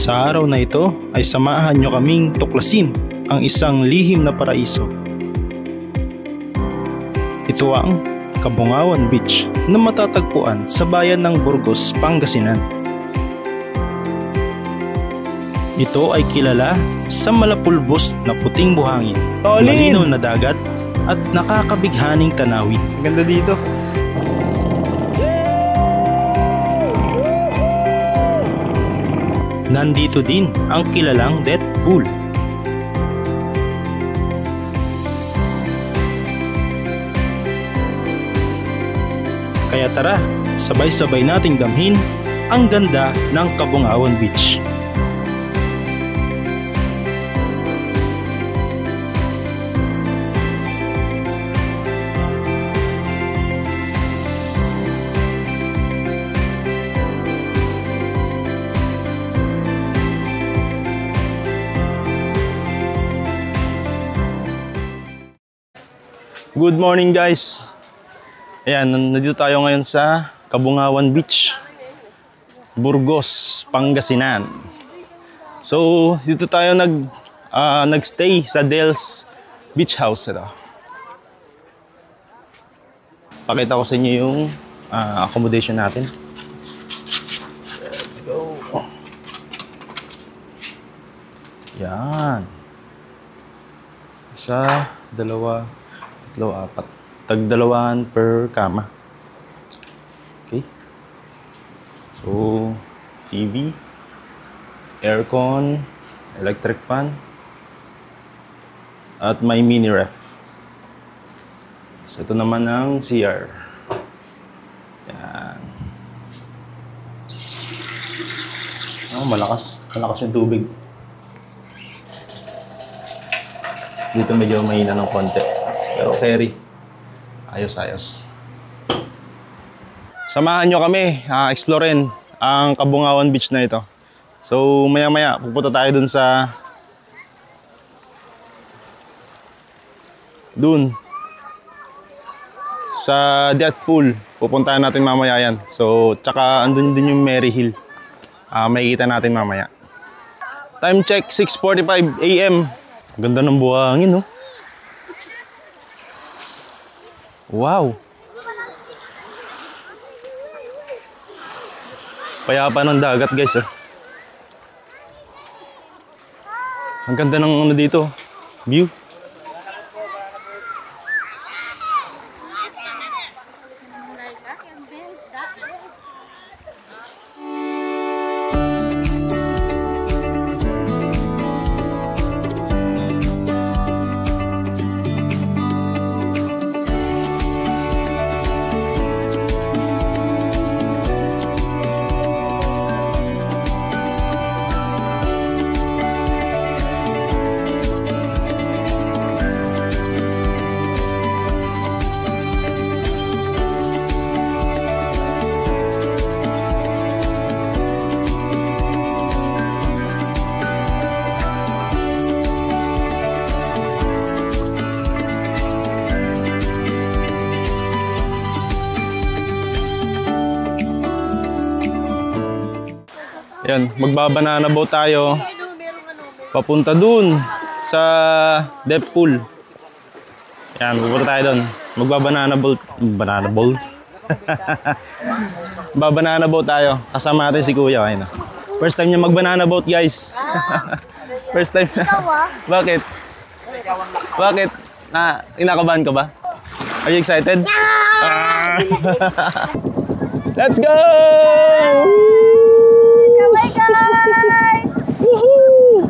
Sa araw na ito ay samahan nyo kaming tuklasin ang isang lihim na paraiso. Ito ang Kabungawan Beach na matatagpuan sa bayan ng Burgos, Pangasinan. Ito ay kilala sa malapulbos na puting buhangin, malinaw na dagat at nakakabighaning tanawin. Ganda dito. Nandito din ang kilalang Death Pool. Kaya tara, sabay-sabay nating damhin ang ganda ng Kabungawan Beach. Good morning guys. Ayan, nandito tayo ngayon sa Kabungawan Beach, Burgos, Pangasinan. So, dito tayo nagstay sa Del's Beach House. Ito. Pakita ko sa inyo yung accommodation natin. Let's go. Yan. Isa, dalawa, tatlo, apat. Tag-2 per kama. Okay. So, TV, aircon, electric fan, at may mini ref. So, ito naman ang CR. Yan. Oh, malakas. Malakas yung tubig. Dito medyo mahina ng konti. Pero carry. Ayos-ayos. Samahan nyo kami explorein ang Kabungawan Beach na ito. So maya-maya pupunta tayo dun sa Death Pool. Pupuntahan natin mamaya yan. So tsaka andun din yung Mary Hill. Makikita natin mamaya. Time check 6:45 AM. Ganda ng buhangin, no? Wow! Payapa ng dagat, guys. Oh. Ang ganda ng ano dito. View. Yan, magbabanana boat tayo. Papunta dun sa Death Pool. Yan, pupunta tayo dun. Magbabanana boat. Banana boat? Babanana boat tayo. Kasama natin si Kuya. Ayun. First time niya magbanana boat, guys. First time. Bakit? Bakit? Inakabahan ka ba? Are you excited? Let's go! Bye guys! Woohoo!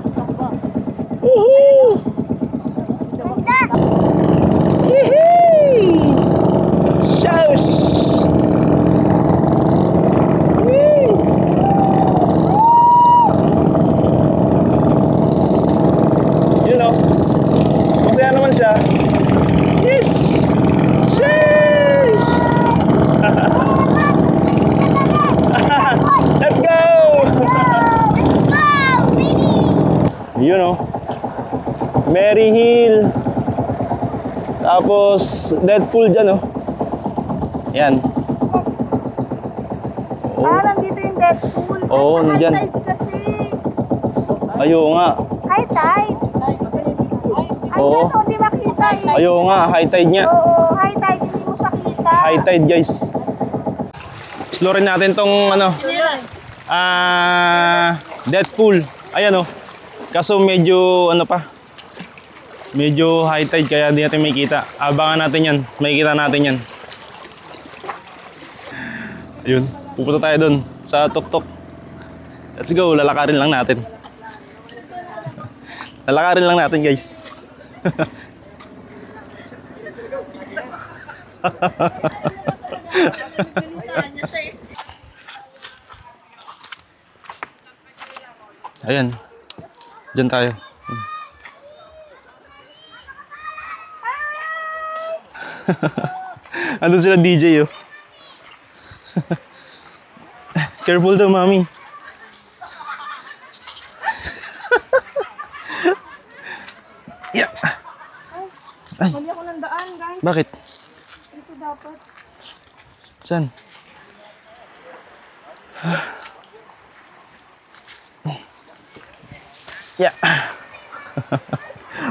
Woohoo! Yehey! Shout! Yes! You know, masaya naman siya. Yes! Sheesh! Let's go! You know, Mary Hill. Tapos Death Pool dyan, oh. Yan. Nandito yung Death Pool. Oo, nandyan. High tide kasi. Ayaw nga. High tide. Oo. Andyan, di ba kita eh? Ayaw nga, high tide niya. Oo, high tide, hindi mo siya kita. High tide guys. Explorein natin tong ano. Death pool. Ayan oh. Kaso medyo ano pa. Medyo high tide kaya di natin makikita. Abangan natin yan. Makikita natin yan. Ayun. Pupunta tayo dun sa tuktok. Let's go. Lalakarin lang natin. Lalakarin lang natin guys. Ayan. Diyan tayo. Andun sila DJ oh. Careful daw, mami. Yeah. Ay. Mali ako ng daan, guys. Bakit? Dito dapat. Saan? Yeah.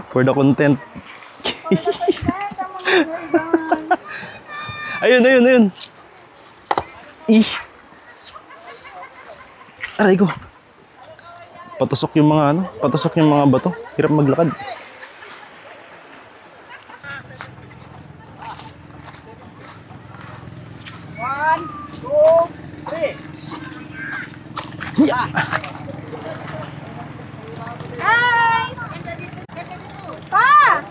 For the content. Ayun, ayun, ayun. Ih. Aray ko. Patusok yung mga ano, patusok yung mga bato. Hirap maglakad. One, two, three. Yeah. Guys! Pa!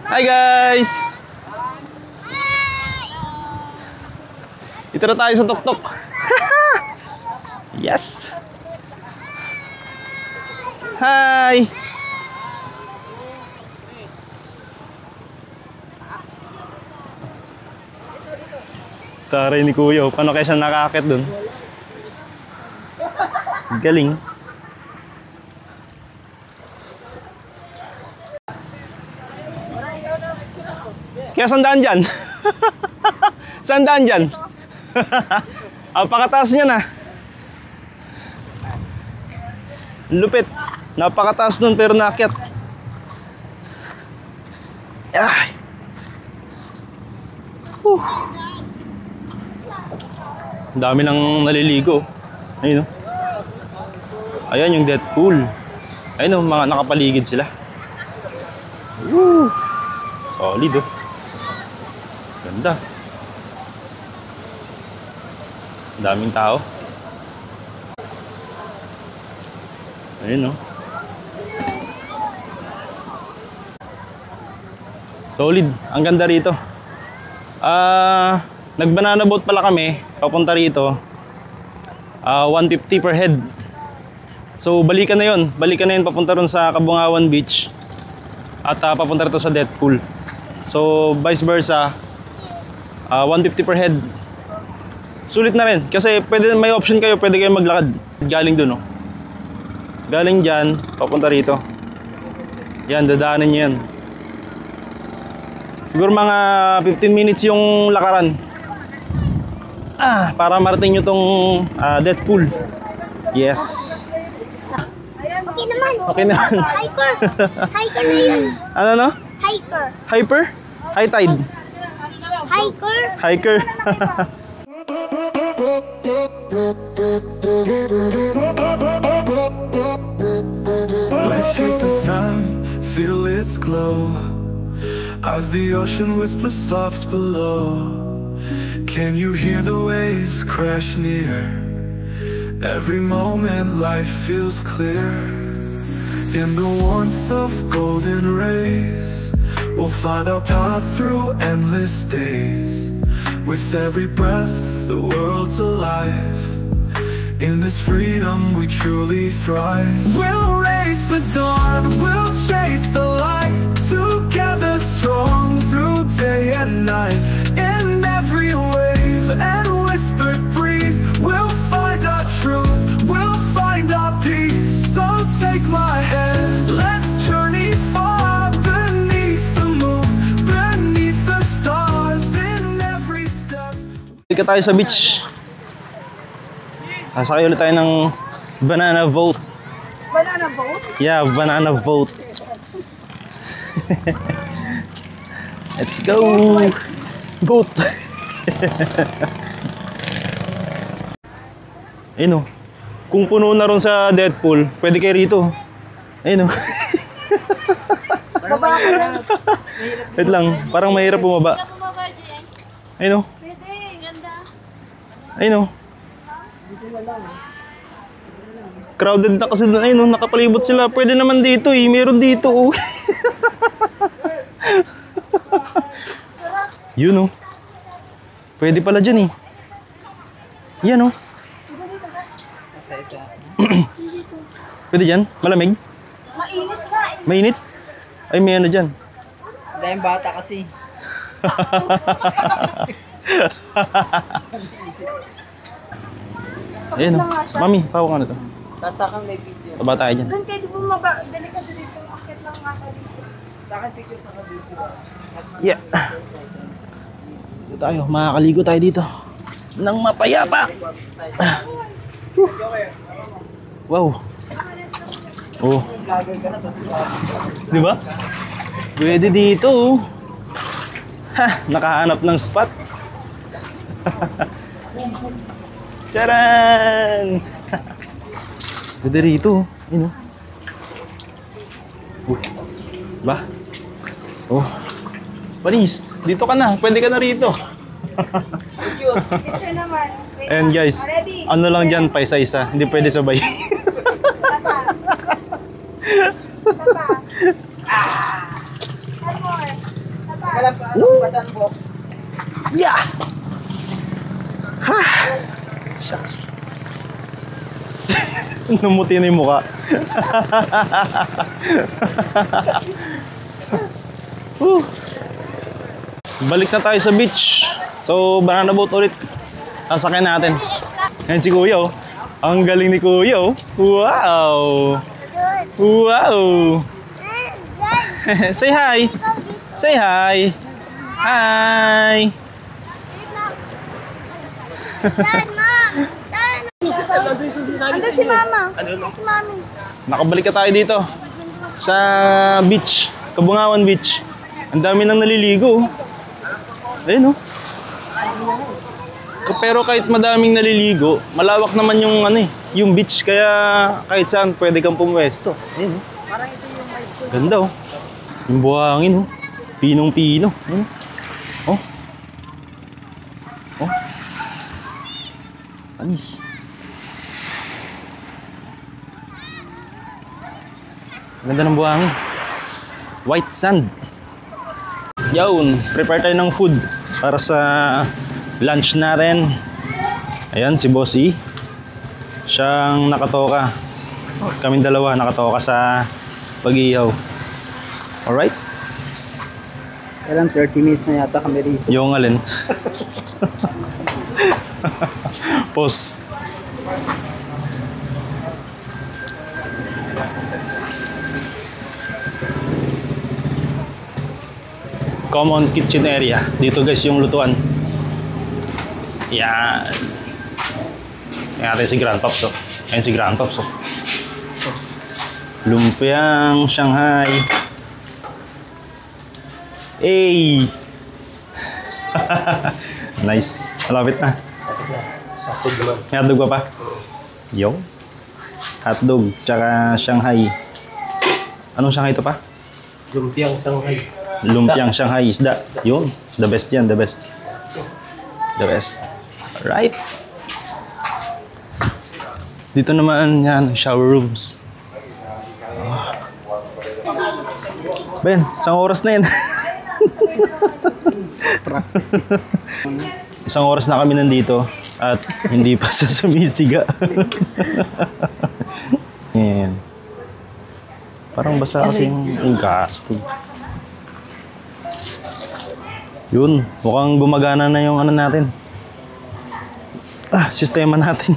Hi guys! Dito na tayo sa tuktok. Yes! Hi! Taray ni Kuya, paano kaya siya nakakit dun? Galing. Kaya sandaan dyan? Sandaan dyan? Napakataas niya na. Lupit. Napakataas nun pero naakyat. Ay. Ang dami nang naliligo. Ayun o. Ayan yung death pool. Ayun o, mga nakapaligid sila. Woo! Solid o. Ganda. Ang daming tao. Ayun o. Solid. Ang ganda rito. Nag-banana boat pala kami. Papunta rito. 150 per head. So balikan na yun. Balikan na yun papunta ron sa Kabungawan Beach. At papunta rito sa death pool. So vice versa. 150 per head. Sulit na rin. Kasi pwede, may option kayo. Pwede kayo maglakad. Galing dun oh. Galing dyan. Papunta rito. Yan, dadaanan nyo yan. Siguro mga 15 minutes yung lakaran. Para marating nyo tong death pool. Yes. Okay naman. Okay naman. Hiker. Hiker na yun. Ano no? Hiker. Hyper? High tide. Hiker. Hiker. Let's chase the sun, feel its glow as the ocean whispers soft below. Can you hear the waves crash near? Every moment life feels clear. In the warmth of golden rays, we'll find our path through endless days. With every breath, the world's alive. In this freedom we truly thrive. We'll race the dawn, we'll chase the light. Together strong through day and night. In every wave and whispered breeze, we'll find our truth, we'll find our peace. So take my hand, let's journey far beneath the moon, beneath the stars. In every step Balik tayo sa beach. Sasakay ulit tayo ng banana boat. Banana boat? Yeah, banana boat. Let's go! Boat! Ayun o. Kung puno na ron sa Deadpool, pwede kayo rito. Ayun o. Baba ka lang. Wait lang, parang mahirap bumaba. Ayun o. Pwede. Ganda. Ayun o. Crowded na kasi doon. Ayun o, nakapalibot sila. Pwede naman dito eh. Meron dito oh. Yun o. Pwede pala dyan eh. Yan o. Pwede dyan? Malamig? Mainit nga eh. Mainit? Ay, may ano dyan. Dahil bata kasi. Ayan o. Mami, pawa ka na to. Tapos sa akin may video. Taba tayo dyan. Doon kayo bumaba. Delikado dito. Akit lang nga ka dito. Sa akin picture sa video. Yeah. Dito tayo. Makakaligo tayo dito. Nang mapayapa. Wow. Oh. Vlogger ka na, tapos Di ba? Pwede dito. Oh. Ha, nakahanap ng spot. Charan! Pwede rito. Yun oh. Ba? Oh. Panis, dito ka na. Pwede ka na rito. Picture. Picture naman. Wait And lang. guys, Ready? ano lang dyan, pa isa-isa. Hindi pwede sabay. Tapa. Tapa. One more. Tapa. Alam pa, ano, basan mo. Yeah! Ha! Shucks. Numuti na yung mukha. Balik na tayo sa beach. So, banana boat ulit. Sasakyan natin. Yan si Kuya oh. Ang galing ni Kuya oh. Wow! Wow! Say hi! Say hi! Hi! Dad, Mom. Dad. Andun si Mama. Si Mami. Nakabalik ka tayo dito sa beach, Kabungawan Beach. Ang dami nang naliligo. Ayun oh. Pero kahit madaming naliligo, malawak naman yung ano eh, yung beach kaya kahit saan pwede kang pumuwesto. Ayun oh. Ganda oh. Yung buhangin oh. Pinong-pino. Ayun oh. Oh. Anis. Ganda ng buhangin. White sand. Yun, prepare tayo ng food para sa lunch natin. Ayan, si Bossy. Siyang nakatoka. Kaming dalawa nakatoka sa pag-ihaw. Alright? Kailan 30 minutes na yata kami rito. Yung alin. Pause. Common kitchen area. Dito guys yung lutuan. Yan. Yan natin si Grand Pops. Oh. Ayan si Grand Pops. Oh. Lumpiang Shanghai. Hey! Nice. Malapit na. May hotdog pa pa? Yung? Hotdog, tsaka Shanghai. Anong Shanghai ito pa? Lumpiang Shanghai. Lumpiang Shanghai isda. Yun. The best yan. The best. The best. Alright. Dito naman yan. Shower rooms. Oh. Ben, isang oras na yan. Isang oras na kami nandito at hindi pa sa sumisiga. Yan. Parang basa kasi yung gas. Yun, mukhang gumagana na yung ano natin. Sistema natin.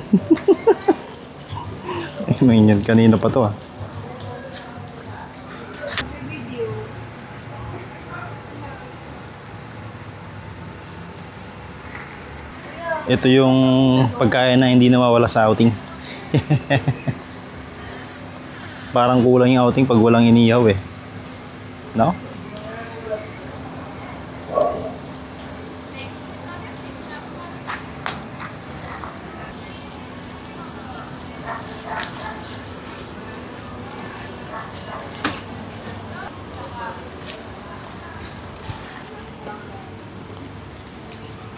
Ayun, kanina pa to ah. Ito yung pagkain na hindi nawawala sa outing. Parang kulang yung outing pag walang inihaw eh. No?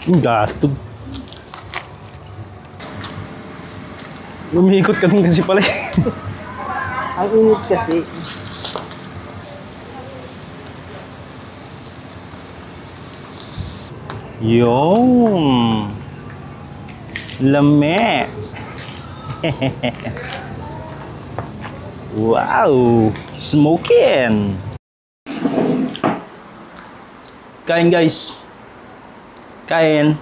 Gasto. Umiikot ka din kasi pala. Ang init kasi. Yung lame. Wow, smoking. Kain guys. Kain.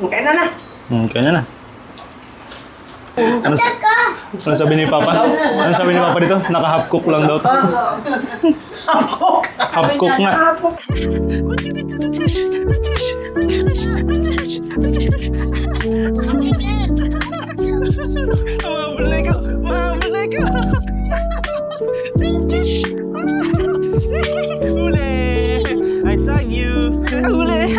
Kailan na? Kanya na. Ano sabi ni Papa? Ano sabi ni Papa dito? Naka-half cook lang daw to. Half cook nga. Ule! I tag you! Ule!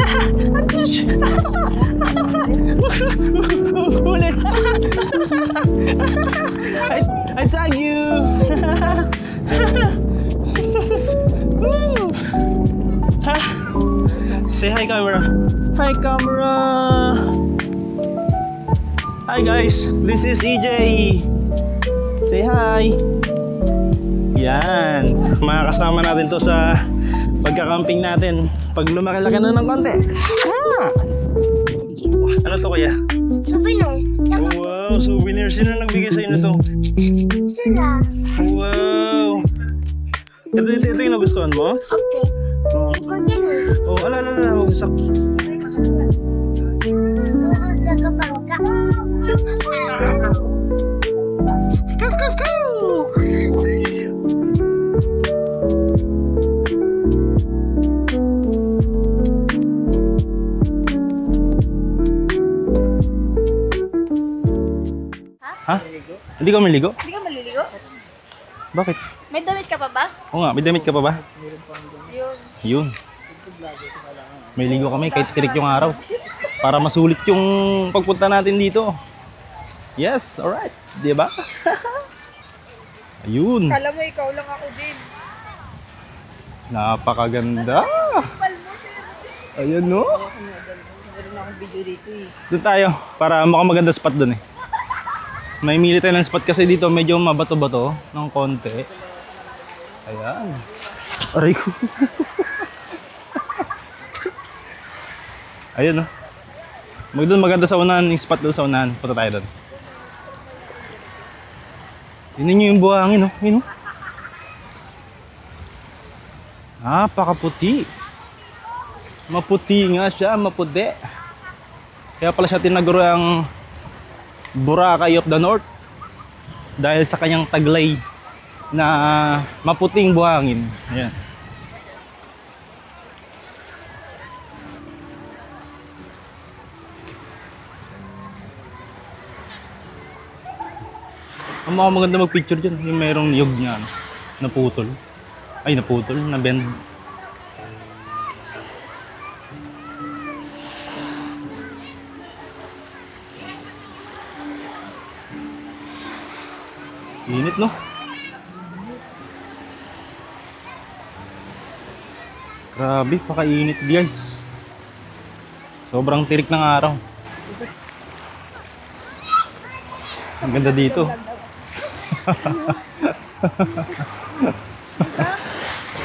Ule! I tag you! Say hi, camera. Hi, camera. Hi, guys. This is EJ. Say hi. Yan. Makakasama natin to sa pagkakamping natin. Pag lumaki-laki na ng konti. Ah! Ano to, kuya? Souvenir. Wow, souvenir. Sino nagbigay sa inyo to? Sila. Wow. Ito yung nagustuhan mo? Okay. Oh, ala. Huwag sak. Ha? Hindi ka maliligo? Hindi ka maliligo? Bakit? May damit ka pa ba? Oo nga, may damit ka pa ba? Yun. May ligo kami kahit tirik yung araw. Para masulit yung pagpunta natin dito. Yes, alright. Diba? Ayun. Kala mo ikaw lang ako din. Napakaganda. Ayan no. Meron akong video dito eh. Doon tayo para mukhang maganda spot doon eh. May mili tayo ng spot kasi dito medyo mabato-bato ng konti. Ayan. Aray ko. Ayun no. Doon maganda sa unahan, yung spot doon sa unahan. Punta tayo doon. Tingnan nyo yung buhangin no. Yun no. Napakaputi. Maputi nga siya, maputi. Kaya pala siya tinaguro ang Boracay of the North dahil sa kanyang taglay na maputing buhangin. Ayan. Ang mga maganda mag-picture dyan, yung mayroong niyog niya naputol. Ay, naputol, na-bend. Init no? Grabe, pakainit guys. Sobrang tirik ng araw. Ang ganda dito.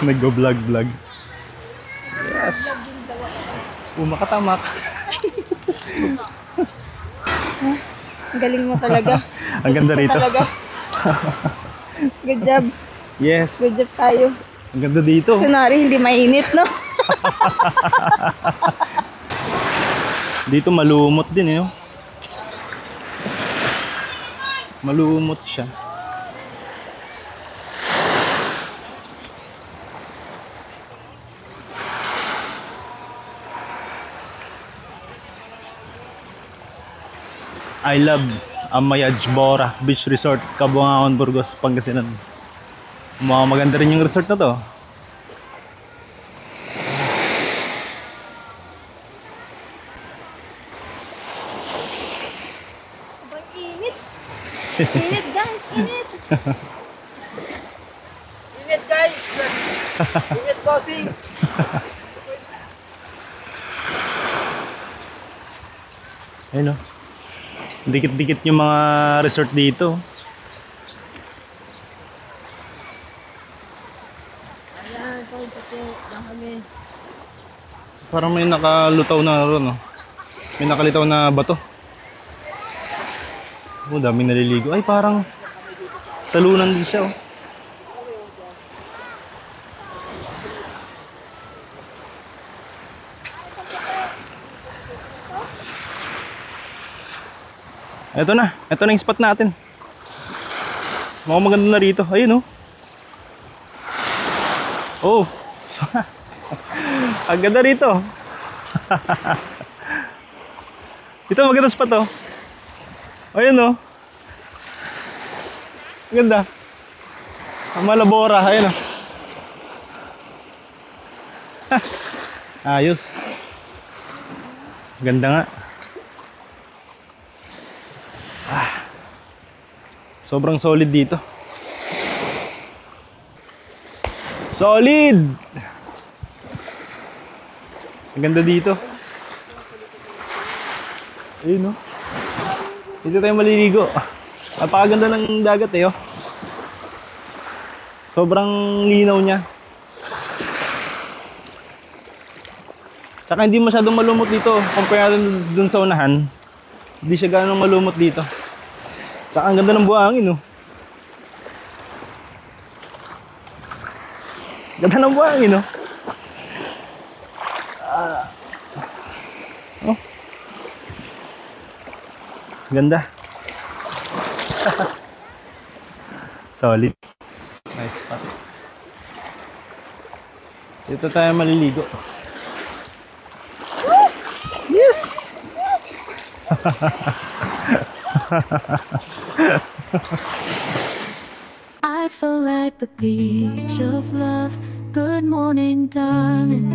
Nag-vlog. Yes. Makatamak. Galing mo talaga. Ang ganda rito. Talaga. Good job. Yes. Good job tayo. Ang ganda dito. Kunwari hindi mainit, no? Dito malumot din eh. No? Malumot siya. I love Amayajbora Beach Resort, Kabuangan, Burgos, Pangasinan. Maganda rin yung resort na to. Ang init. Init guys, init. Init guys! Init bossing! Ayun o. Dikit-dikit yung mga resort dito. Parang may nakalutaw na ron, no? May nakalitaw na bato. Oh, daming naliligo. Ay, parang talunan din siya, oh. Ito na yung spot natin. Mukhang maganda na rito. Ayun, oh. Oh. Ang ganda rito. Ito maganda spot, oh. Ayun, oh. Ang ganda. Ang Malabora. Ayun, oh. Ayos. Ganda nga. Sobrang solid dito. Solid! Ang ganda dito. Ayun, no? Dito tayo maliligo. Napakaganda ng dagat, eh, oh. Sobrang linaw niya. Tsaka hindi masyadong malumot dito. Compare natin dun sa unahan. Hindi siya ganong malumot dito. Tsaka ang ganda ng buhangin, oh. Ganda ng buhangin, oh. Oh. Ganda. Solid. Nice spot. Dito tayo maliligo. Yes! I feel like the beach of love. Good morning, darling.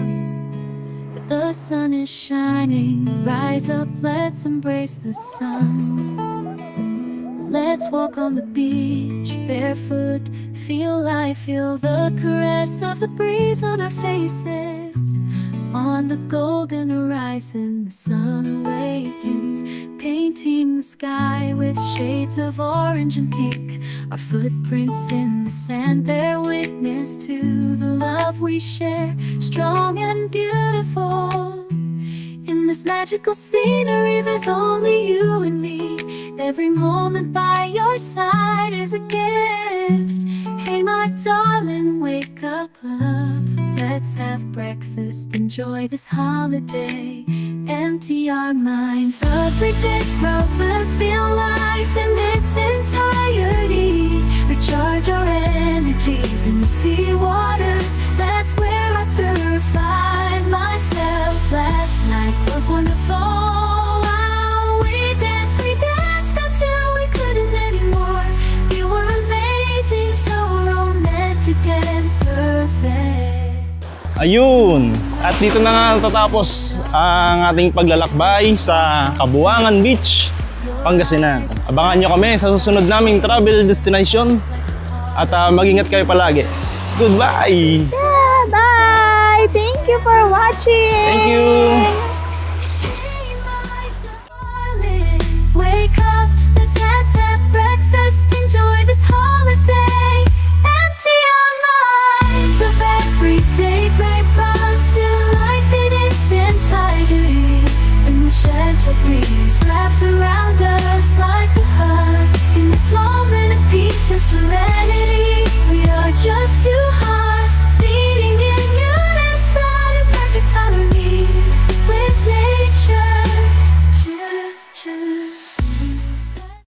The sun is shining. Rise up, let's embrace the sun. Let's walk on the beach, barefoot. Feel life, feel the caress of the breeze on our faces. On the golden horizon, the sun awakens, painting the sky with shades of orange and pink. Our footprints in the sand bear witness to the love we share, strong and beautiful. In this magical scenery, there's only you and me. Every moment by your side is a gift. Hey, my darling, wake up. Let's have breakfast, enjoy this holiday. Empty our minds of everyday problems, feel life in its entirety. Recharge our energies in the sea waters. That's where I purified myself. Last night was wonderful. Wow, we danced until we couldn't anymore. You were amazing, so romantic and perfect. Ayun! At dito na nga tatapos ang ating paglalakbay sa Kabuangan Beach, Pangasinan. Abangan nyo kami sa susunod naming travel destination. At mag-ingat kayo palagi. Goodbye! Yeah, bye! Thank you for watching! Thank you!